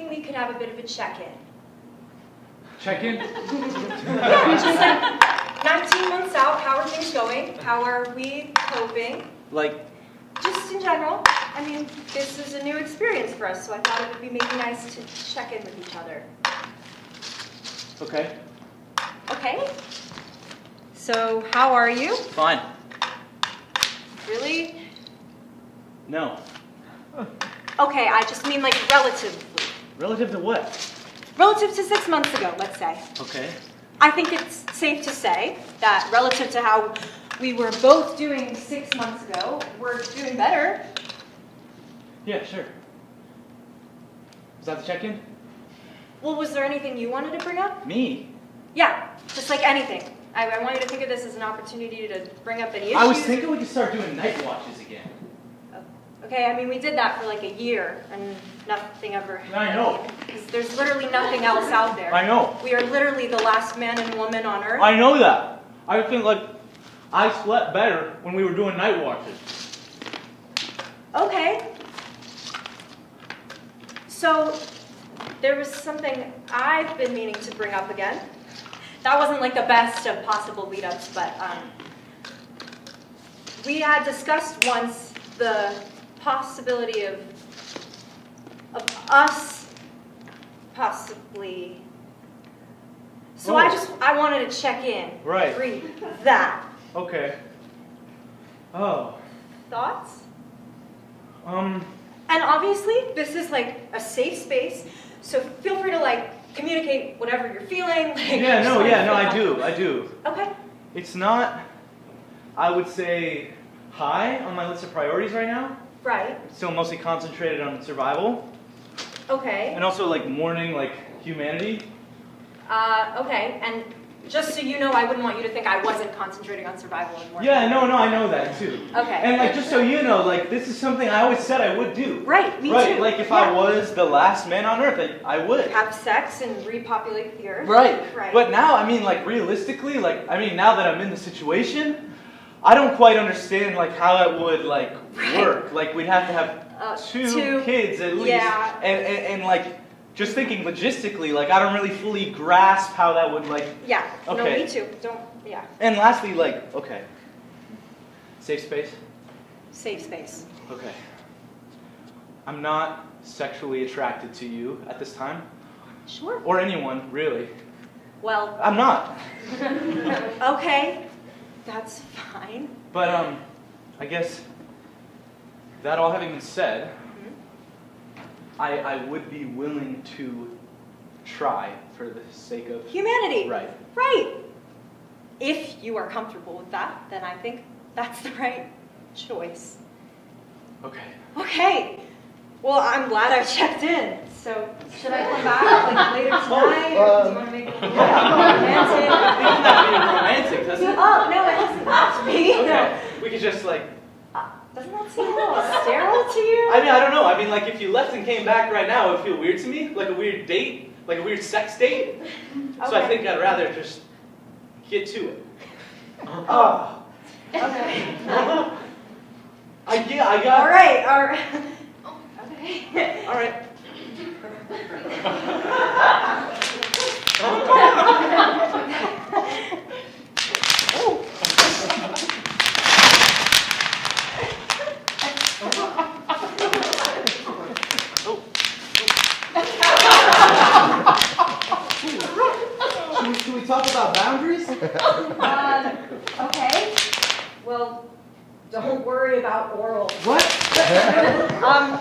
thinking we could have a bit of a check-in. Check-in? Yeah, just like 19 months out, how are things going? How are we coping? Like, Just in general. I mean, this is a new experience for us, so I thought it would be maybe nice to check in with each other. okay. Okay? So, how are you? Fine. Really? No. Okay, I just mean like relatively. Relative to what? Relative to 6 months ago, let's say. Okay. I think it's safe to say that relative to how we were both doing 6 months ago, we're doing better. Yeah, sure. Is that the check-in? Well, was there anything you wanted to bring up? Me? Yeah, just like anything. I want you to think of this as an opportunity to bring up any issues. I was thinking we could start doing night watches again. Okay, I mean, we did that for like a year, and nothing ever I know. because there's literally nothing else out there. I know. We are literally the last man and woman on Earth. I know that. I think, like, I slept better when we were doing night watches. Okay. So, there was something I've been meaning to bring up again. That wasn't like the best of possible lead-ups, but we had discussed once the possibility of us possibly. So Oh. I wanted to check in. Right. Read that. Okay. Oh. Thoughts? Um, And obviously, this is like a safe space, so feel free to like communicate whatever you're feeling. Like, I do. Okay. It's not, I would say, high on my list of priorities right now. Right. It's still mostly concentrated on survival. Okay. And also, like, mourning, like, humanity. Okay. And just so you know, I wouldn't want you to think I wasn't concentrating on survival anymore. Yeah, no, I know that, too. Okay. And, like, just so you know, like, this is something I always said I would do. Right, me Right, too. like, if Yeah. I was the last man on Earth, I would. Have sex and repopulate the earth. Right. Right. But now, I mean, like, realistically, like, I mean, now that I'm in the situation, I don't quite understand, like, how that would, like, work. Like, we'd have to have two kids at least. Yeah. And, like, just thinking logistically, like, I don't really fully grasp how that would, like... Yeah. No, Okay. me too. Don't. Yeah. And lastly, like, okay. Safe space? Safe space. Okay. I'm not sexually attracted to you at this time. Sure. Or anyone, really. Well. I'm not. Okay. That's fine. But, I guess, that all having been said, I would be willing to try for the sake of... Humanity. Right. Right. If you are comfortable with that, then I think that's the right choice. Okay. Okay. Well, I'm glad I checked in. So, should I come back like later tonight? Or do you want to make it romantic? Doesn't have to be romantic, does it? Oh, no, it doesn't have to be. Okay. We could just, like... Doesn't that seem a little sterile to you? I mean, I don't know. I mean, like, if you left and came back right now, it would feel weird to me. Like a weird date. Like a weird sex date. So I think I'd rather just get to it. Oh. Okay. I got... All right. Okay. All right. Should we talk about boundaries? Okay. Well, don't worry about oral. What?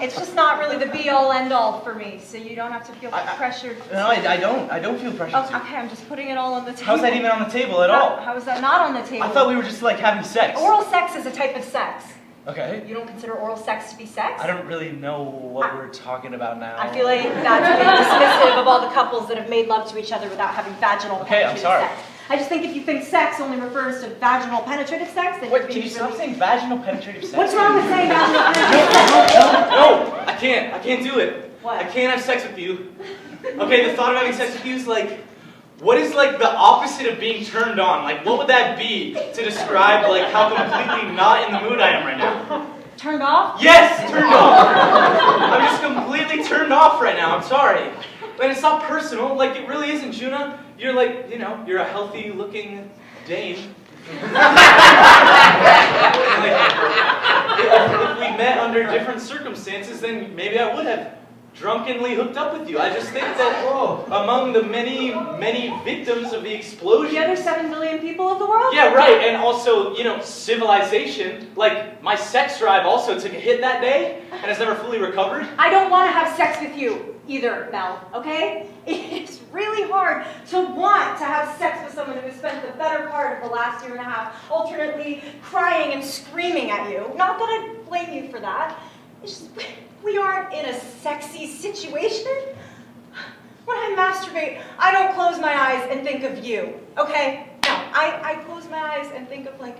It's just not really the be-all, end-all for me, so you don't have to feel pressured. No, I don't feel pressured Oh, to. okay, I'm just putting it all on the table. How's that even on the table at all? How is that not on the table? I thought we were just like having sex. Oral sex is a type of sex. Okay. You don't consider oral sex to be sex? I don't really know what we're talking about now. I feel like that's being dismissive of all the couples that have made love to each other without having vaginal Okay, I'm penetrative sorry. sex. I just think if you think sex only refers to vaginal penetrative sex, then Wait, you're can you being stop really... saying vaginal penetrative sex? What's wrong with saying vaginal penetrative sex? No, I can't. I can't do it. What? I can't have sex with you. Okay, the thought of having sex with you is like, what is like the opposite of being turned on? Like, what would that be to describe like how completely not in the mood I am right now? turned off? Yes, turned off. I'm just completely turned off right now. I'm sorry. And it's not personal. Like, it really isn't, Juna. You're like, you know, you're a healthy-looking dame. If we met under different circumstances, then maybe I would have drunkenly hooked up with you. I just think that among the many, many victims of the explosion... The other 7 billion people of the world? Yeah, right, and also, you know, civilization. Like, my sex drive also took a hit that day, and has never fully recovered. I don't want to have sex with you either, Mel, okay? It's really hard to want to have sex with someone who has spent the better part of the last year and a half alternately crying and screaming at you. Not that I blame you for that. It's just, we aren't in a sexy situation. When I masturbate, I don't close my eyes and think of you, okay? No, I close my eyes and think of, like,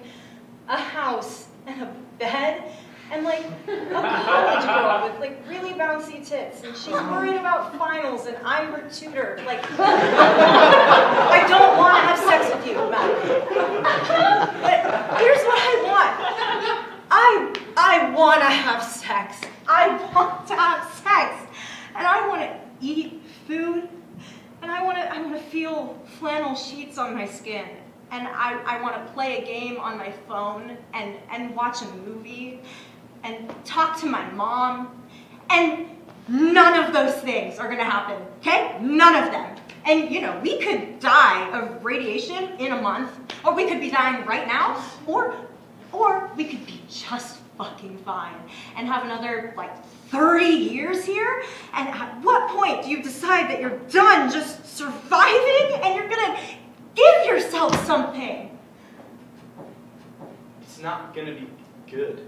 a house and a bed and, like, a college girl with, like, really bouncy tits, and she's worried about finals, and I'm her tutor. Like, I don't want to have sex with you, Matt. But here's what I want. I want to have sex. I want to have sex. And I want to eat food. And I want to feel flannel sheets on my skin. And I want to play a game on my phone and watch a movie and talk to my mom. And none of those things are going to happen, okay? None of them. And, you know, we could die of radiation in a month, or we could be dying right now, or we could be just fucking fine and have another, like, 30 years here. And at what point do you decide that you're done just surviving and you're gonna give yourself something? It's not gonna be good.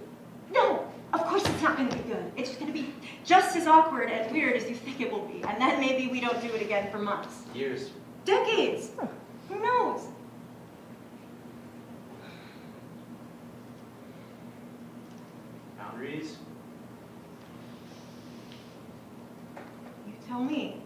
No, of course it's not gonna be good. It's gonna be just as awkward and weird as you think it will be. And then maybe we don't do it again for months. Years. Decades. Who knows? Boundaries? You tell me.